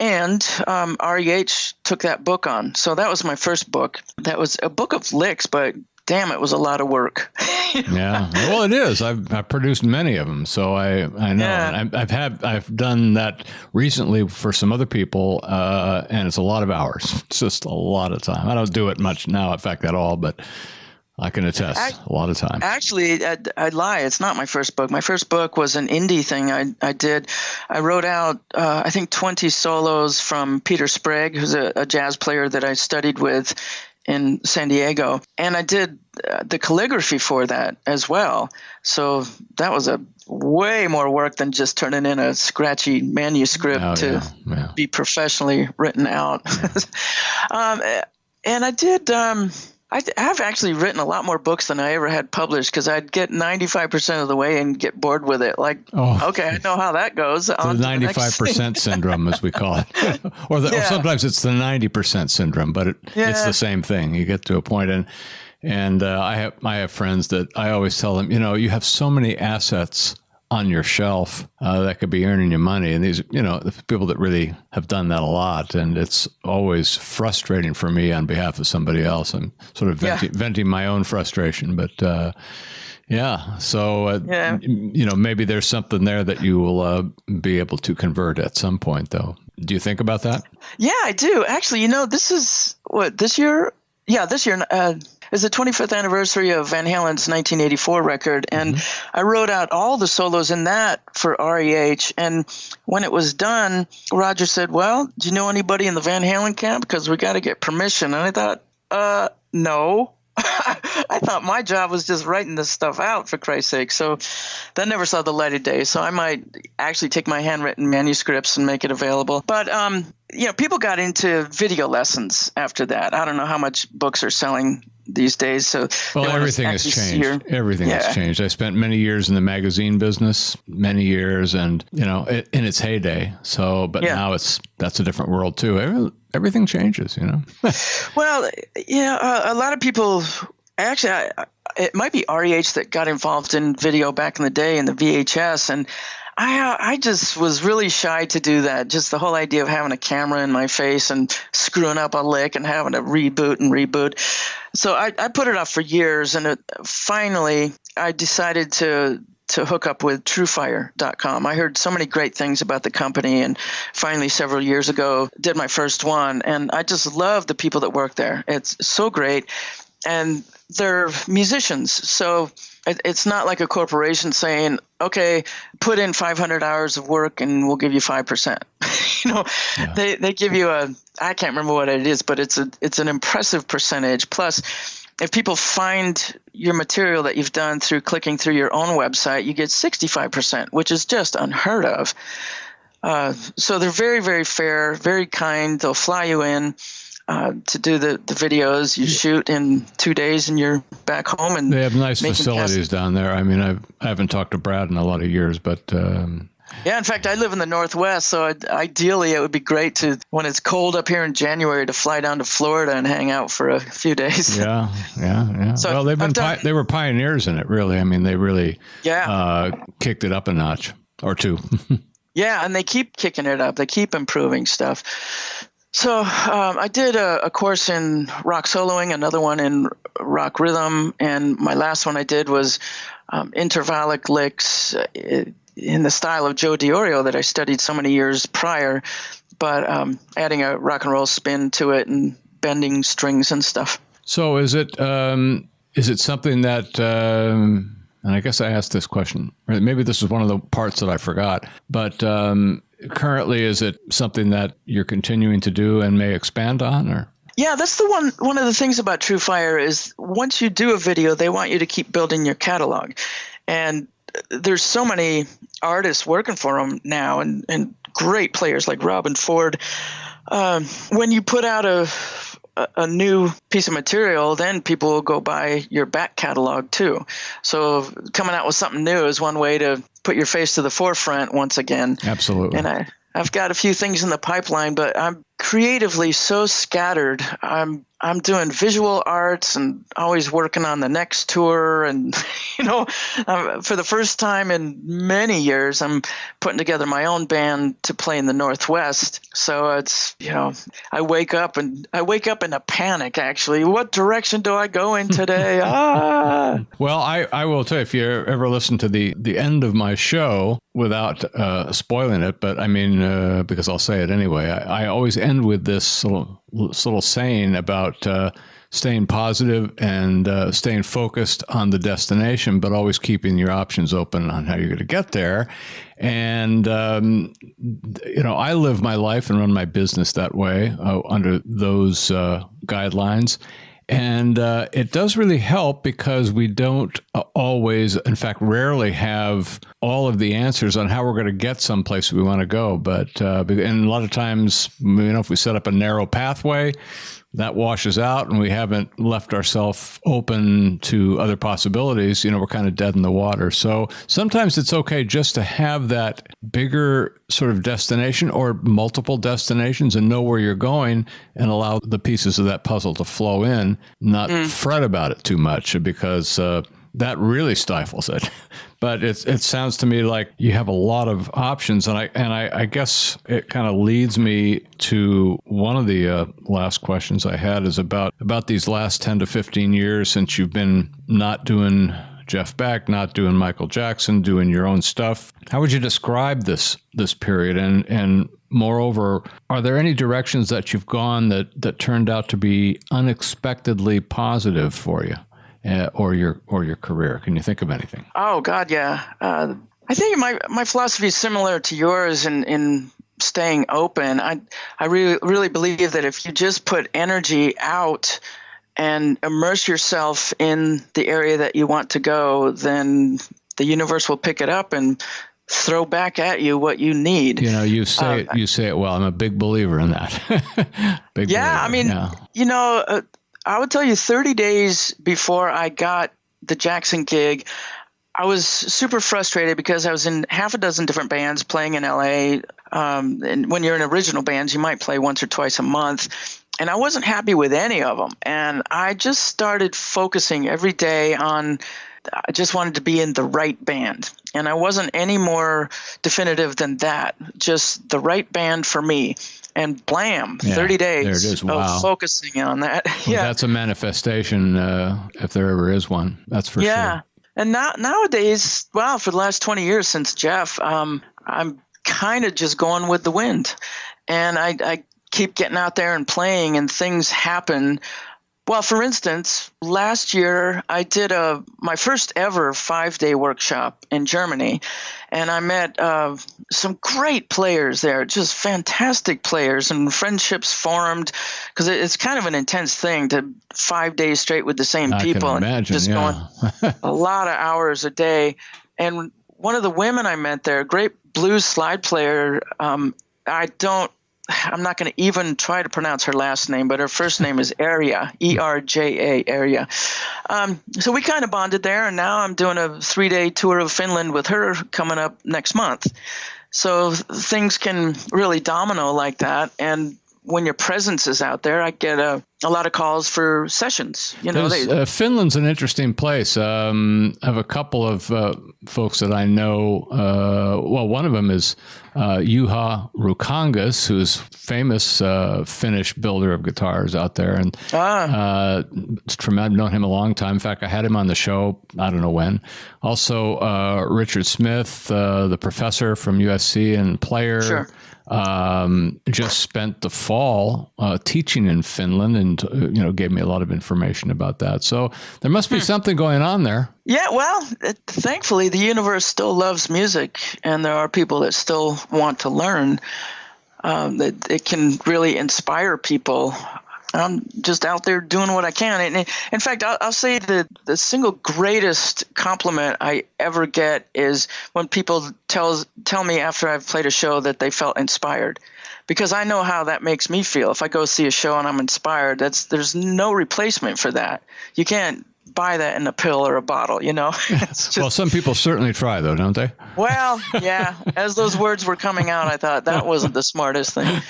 And REH took that book on. So that was my first book. That was a book of licks, but damn, it was a lot of work. Yeah. Well, it is. I've produced many of them. So I know. Yeah. I've done that recently for some other people, and it's a lot of hours. It's just a lot of time. I don't do it much now, in fact, at all, but I can attest a lot of time. Actually, I'd lie. It's not my first book. My first book was an indie thing I did. I wrote out, I think, 20 solos from Peter Sprague, who's a jazz player that I studied with in San Diego. And I did the calligraphy for that as well. So that was a way more work than just turning in a scratchy manuscript to be professionally written out. And I did... I've actually written a lot more books than I ever had published because I'd get 95% of the way and get bored with it. Okay, I know how that goes. The 95% syndrome, as we call it. or sometimes it's the 90% syndrome, but it's the same thing. You get to a point, and I have friends that I always tell them, you have so many assets on your shelf that could be earning you money. And these, the people that really have done that a lot. And it's always frustrating for me on behalf of somebody else. I'm sort of venting my own frustration. But so, maybe there's something there that you will be able to convert at some point, though. Do you think about that? Yeah, I do. Actually, this is this year? Yeah, this year. It's the 25th anniversary of Van Halen's 1984 record, and I wrote out all the solos in that for REH. And when it was done, Roger said, "Well, do you know anybody in the Van Halen camp? Because we got to get permission." And I thought, no. I thought my job was just writing this stuff out, for Christ's sake. So that never saw the light of day. So I might actually take my handwritten manuscripts and make it available. But, people got into video lessons after that. I don't know how much books are selling these days. So everything has changed. Everything has changed. I spent many years in the magazine business, many years, and in its heyday. So, but now that's a different world too. Everything changes, Well, a lot of people actually. It might be REH that got involved in video back in the day in the VHS, and I just was really shy to do that. Just the whole idea of having a camera in my face and screwing up a lick and having to reboot. So I put it off for years, and finally I decided to hook up with TrueFire.com. I heard so many great things about the company, and finally several years ago did my first one, and I just love the people that work there. It's so great, and they're musicians, so it's not like a corporation saying, okay, put in 500 hours of work and we'll give you 5%. They give you I can't remember what it is, but it's an impressive percentage. Plus, if people find your material that you've done through clicking through your own website, you get 65%, which is just unheard of. So they're very, very fair, very kind. They'll fly you in to do the videos. You shoot in 2 days and you're back home. And they have nice facilities down there. I mean, I haven't talked to Brad in a lot of years, but... Yeah, in fact, I live in the Northwest, so ideally it would be great to, when it's cold up here in January, to fly down to Florida and hang out for a few days. Yeah. So they were pioneers in it, really. I mean, they really kicked it up a notch or two. Yeah, and they keep kicking it up. They keep improving stuff. So I did a course in rock soloing, another one in rock rhythm, and my last one I did was intervallic licks in the style of Joe Diorio that I studied so many years prior, but adding a rock and roll spin to it and bending strings and stuff. So is it something that, and I guess I asked this question, maybe this is one of the parts that I forgot, but currently is it something that you're continuing to do and may expand on, or? Yeah, that's the one of the things about True Fire is once you do a video, they want you to keep building your catalog. And there's so many artists working for them now and great players like Robin Ford. When you put out a new piece of material, then people will go buy your back catalog too. So coming out with something new is one way to put your face to the forefront once again. Absolutely. And I've got a few things in the pipeline, but I'm creatively so scattered. I'm doing visual arts and always working on the next tour. And, for the first time in many years, I'm putting together my own band to play in the Northwest. So it's, I wake up in a panic, actually. What direction do I go in today? Well, I will tell you, if you ever listen to the end of my show, without spoiling it, but I mean, because I'll say it anyway, I always end with this little saying about staying positive and staying focused on the destination, but always keeping your options open on how you're going to get there. And, I live my life and run my business that way under those guidelines. And it does really help because we don't always, in fact, rarely have all of the answers on how we're going to get someplace we want to go. But and a lot of times, if we set up a narrow pathway, that washes out and we haven't left ourselves open to other possibilities, we're kind of dead in the water. So sometimes it's okay just to have that bigger sort of destination or multiple destinations and know where you're going and allow the pieces of that puzzle to flow in, not fret about it too much because that really stifles it. But it sounds to me like you have a lot of options, and I guess it kind of leads me to one of the last questions I had is about these last 10 to 15 years since you've been not doing Jeff Beck, not doing Michael Jackson, doing your own stuff. How would you describe this period? And moreover, are there any directions that you've gone that turned out to be unexpectedly positive for you? Or your career? Can you think of anything? Oh God, yeah. I think my philosophy is similar to yours in staying open. I really believe that if you just put energy out and immerse yourself in the area that you want to go, then the universe will pick it up and throw back at you what you need. You say it well. I'm a big believer in that. I would tell you 30 days before I got the Jackson gig, I was super frustrated because I was in half a dozen different bands playing in LA. And when you're in original bands, you might play once or twice a month. And I wasn't happy with any of them. And I just started focusing every day on I just wanted to be in the right band. And I wasn't any more definitive than that. Just the right band for me. And blam, 30 days of focusing on that. Well, that's a manifestation, if there ever is one. That's for sure. Yeah. And nowadays, for the last 20 years since Jeff, I'm kind of just going with the wind. And I keep getting out there and playing, and things happen. Well, for instance, last year I did my first ever 5-day workshop in Germany, and I met some great players there, just fantastic players, and friendships formed because it's kind of an intense thing to 5 days straight with the same people. I can imagine, and just going a lot of hours a day. And one of the women I met there, great blues slide player, I'm not going to even try to pronounce her last name, but her first name is Erja, E-R-J-A, Erja. So we kind of bonded there, and now I'm doing a 3-day tour of Finland with her coming up next month. So things can really domino like that, and when your presence is out there, I get a a lot of calls for sessions. Finland's an interesting place. I have a couple of folks that I know. One of them is Juha Rukangas, who's famous Finnish builder of guitars out there. And I've known him a long time. In fact, I had him on the show, I don't know when. Also, Richard Smith, the professor from USC and player. Sure. Just spent the fall teaching in Finland, and gave me a lot of information about that. So there must be something going on there. Yeah, well, thankfully the universe still loves music, and there are people that still want to learn. That it can really inspire people. I'm just out there doing what I can. And in fact, I'll say that the single greatest compliment I ever get is when people tell me after I've played a show that they felt inspired, because I know how that makes me feel. If I go see a show and I'm inspired, there's no replacement for that. You can't buy that in a pill or a bottle, It's just, well, some people certainly try, though, don't they? Well, yeah. As those words were coming out, I thought that wasn't the smartest thing.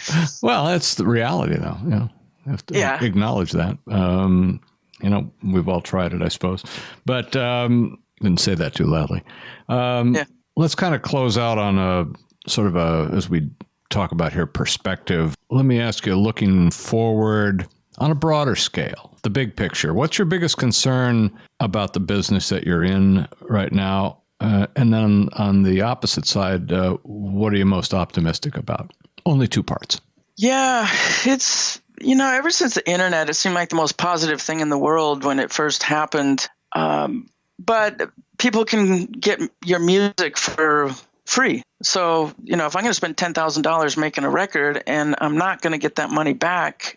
Well, that's the reality, though. Have to acknowledge that. We've all tried it, I suppose, but didn't say that too loudly. Let's kind of close out on a sort of as we talk about here, perspective. Let me ask you, looking forward on a broader scale, the big picture, what's your biggest concern about the business that you're in right now? And then on the opposite side, what are you most optimistic about? Only two parts. Yeah, it's... ever since the internet, it seemed like the most positive thing in the world when it first happened. But people can get your music for free. So, if I'm going to spend $10,000 making a record and I'm not going to get that money back,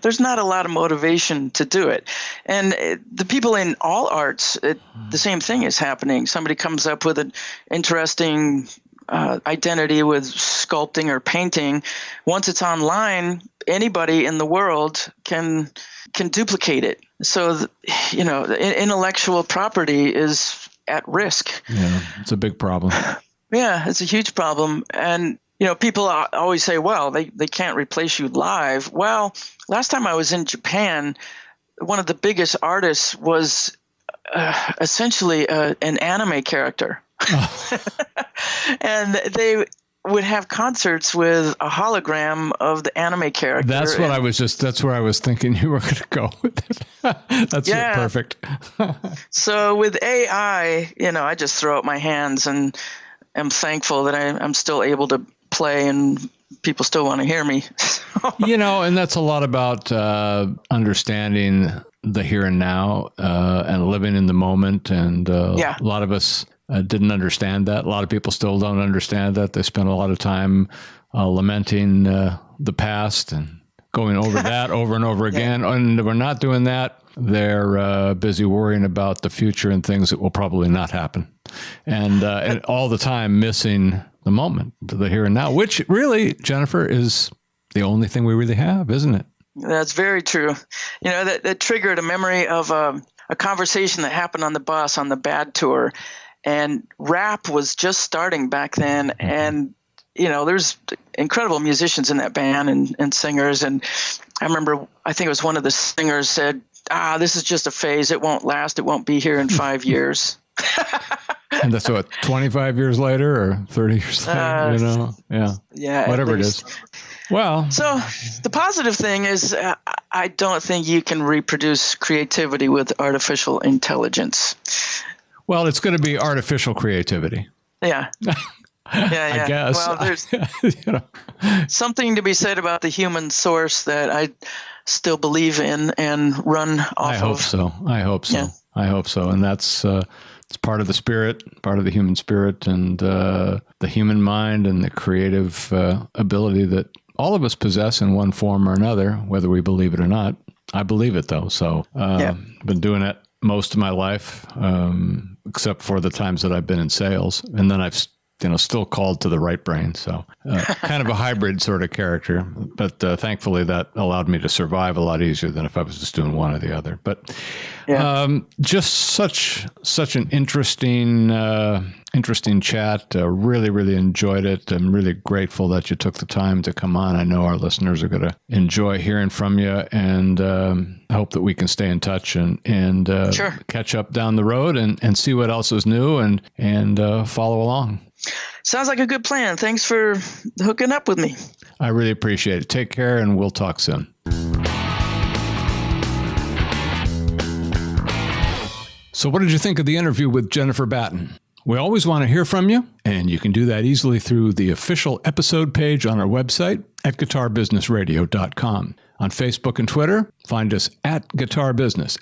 there's not a lot of motivation to do it. And the people in all arts, the same thing is happening. Somebody comes up with an interesting identity with sculpting or painting. Once it's online, anybody in the world can duplicate it. So, the intellectual property is at risk. Yeah, it's a big problem. Yeah, it's a huge problem. And, people always say, well, they can't replace you live. Well, last time I was in Japan, one of the biggest artists was essentially an anime character. Oh. And they would have concerts with a hologram of the anime character. That's where I was thinking you were going to go with it. That's perfect. So with AI, I just throw up my hands and am thankful that I'm still able to play and people still want to hear me. And that's a lot about understanding the here and now and living in the moment. And a lot of us didn't understand that. A lot of people still don't understand that. They spend a lot of time lamenting the past and going over that over and over again. And we're not doing that. They're busy worrying about the future and things that will probably not happen. And all the time missing the moment, the here and now, which really, Jennifer, is the only thing we really have, isn't it? That's very true. That triggered a memory of a conversation that happened on the bus on the Bad tour. And rap was just starting back then. And, there's incredible musicians in that band and singers. And I remember, I think it was one of the singers said, this is just a phase. It won't last. It won't be here in 5 years. And that's what, 25 years later or 30 years later, Yeah. Whatever it is. Well. So the positive thing is I don't think you can reproduce creativity with artificial intelligence. Well, it's going to be artificial creativity. Yeah. I guess. Well, there's something to be said about the human source that I still believe in and run off of. I hope so. Yeah. I hope so. And that's it's part of the spirit, part of the human spirit, and the human mind and the creative ability that all of us possess in one form or another, whether we believe it or not. I believe it, though. So been doing it most of my life, except for the times that I've been in sales. And then I've still called to the right brain. So kind of a hybrid sort of character. But thankfully, that allowed me to survive a lot easier than if I was just doing one or the other. But just such an interesting chat. Really, really enjoyed it. I'm really grateful that you took the time to come on. I know our listeners are going to enjoy hearing from you, and I hope that we can stay in touch and Sure. catch up down the road and see what else is new and follow along. Sounds like a good plan. Thanks for hooking up with me. I really appreciate it. Take care, and we'll talk soon. So what did you think of the interview with Jennifer Batten? We always want to hear from you, and you can do that easily through the official episode page on our website at guitarbusinessradio.com. On Facebook and Twitter, find us at Guitar Business,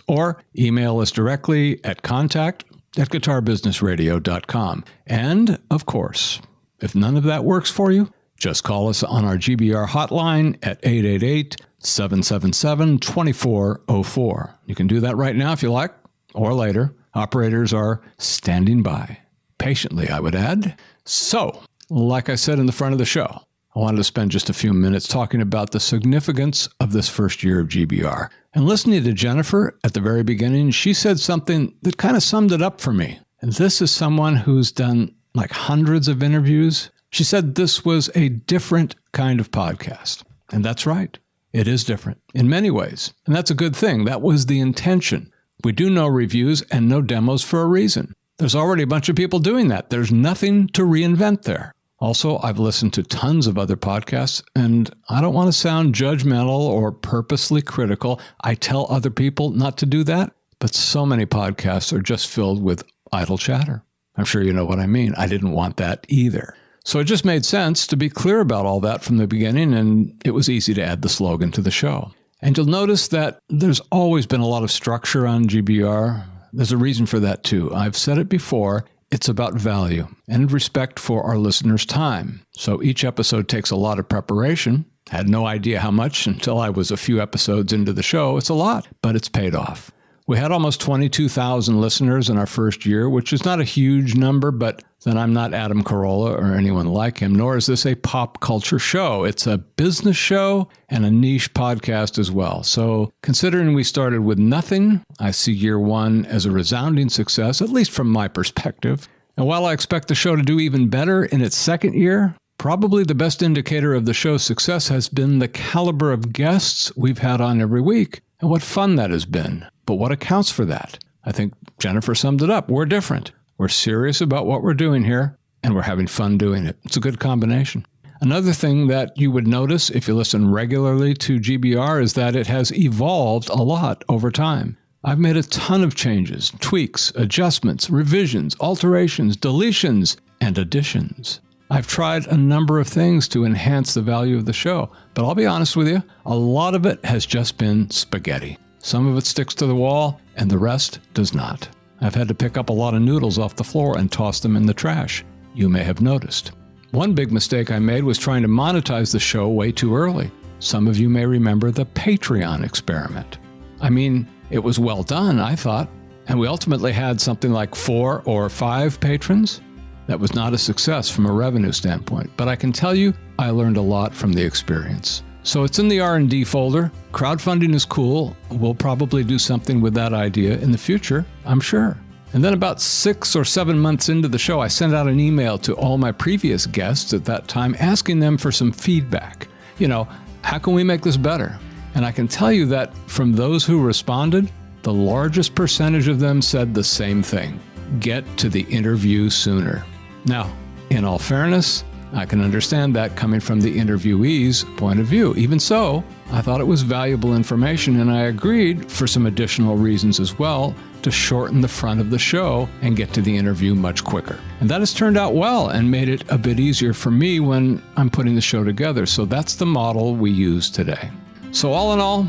or email us directly at contact@guitarbusinessradio.com. And, of course, if none of that works for you, just call us on our GBR hotline at 888-777-2404. You can do that right now if you like, or later. Operators are standing by. Patiently, I would add. So, like I said in the front of the show, I wanted to spend just a few minutes talking about the significance of this first year of GBR. And listening to Jennifer at the very beginning, she said something that kind of summed it up for me. And this is someone who's done like hundreds of interviews. She said this was a different kind of podcast. And that's right. It is different in many ways. And that's a good thing. That was the intention. We do no reviews and no demos for a reason. There's already a bunch of people doing that. There's nothing to reinvent there. Also, I've listened to tons of other podcasts, and I don't want to sound judgmental or purposely critical. I tell other people not to do that, but so many podcasts are just filled with idle chatter. I'm sure you know what I mean. I didn't want that either. So it just made sense to be clear about all that from the beginning, and it was easy to add the slogan to the show. And you'll notice that there's always been a lot of structure on GBR. There's a reason for that, too. I've said it before. It's about value and respect for our listeners' time. So each episode takes a lot of preparation. Had no idea how much until I was a few episodes into the show. It's a lot, but it's paid off. We had almost 22,000 listeners in our first year, which is not a huge number, but then I'm not Adam Carolla or anyone like him, nor is this a pop culture show. It's a business show and a niche podcast as well. So considering we started with nothing, I see year one as a resounding success, at least from my perspective. And while I expect the show to do even better in its second year, probably the best indicator of the show's success has been the caliber of guests we've had on every week and what fun that has been. But what accounts for that? I think Jennifer summed it up. We're different. We're serious about what we're doing here, and we're having fun doing it. It's a good combination. Another thing that you would notice if you listen regularly to GBR is that it has evolved a lot over time. I've made a ton of changes, tweaks, adjustments, revisions, alterations, deletions, and additions. I've tried a number of things to enhance the value of the show, but I'll be honest with you, a lot of it has just been spaghetti. Some of it sticks to the wall, and the rest does not. I've had to pick up a lot of noodles off the floor and toss them in the trash. You may have noticed. One big mistake I made was trying to monetize the show way too early. Some of you may remember the Patreon experiment. I mean, it was well done, I thought, and we ultimately had something like 4 or 5 patrons. That was not a success from a revenue standpoint, but I can tell you I learned a lot from the experience. So it's in the R&D folder. Crowdfunding is cool. We'll probably do something with that idea in the future, I'm sure. And then about 6 or 7 months into the show, I sent out an email to all my previous guests at that time, asking them for some feedback. How can we make this better? And I can tell you that from those who responded, the largest percentage of them said the same thing. Get to the interview sooner. Now, in all fairness, I can understand that coming from the interviewee's point of view. Even so, I thought it was valuable information, and I agreed, for some additional reasons as well, to shorten the front of the show and get to the interview much quicker. And that has turned out well and made it a bit easier for me when I'm putting the show together. So that's the model we use today. So all in all,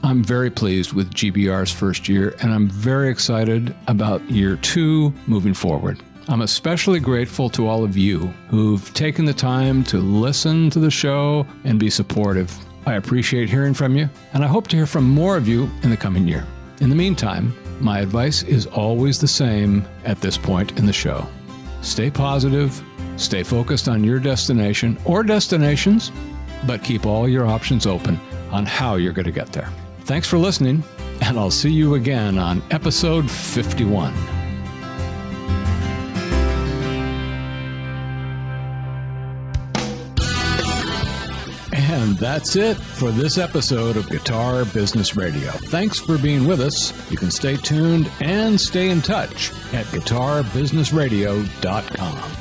I'm very pleased with GBR's first year, and I'm very excited about year 2 moving forward. I'm especially grateful to all of you who've taken the time to listen to the show and be supportive. I appreciate hearing from you, and I hope to hear from more of you in the coming year. In the meantime, my advice is always the same at this point in the show. stay positive, stay focused on your destination or destinations, but keep all your options open on how you're going to get there. Thanks for listening, and I'll see you again on episode 51. And that's it for this episode of Guitar Business Radio. Thanks for being with us. You can stay tuned and stay in touch at guitarbusinessradio.com.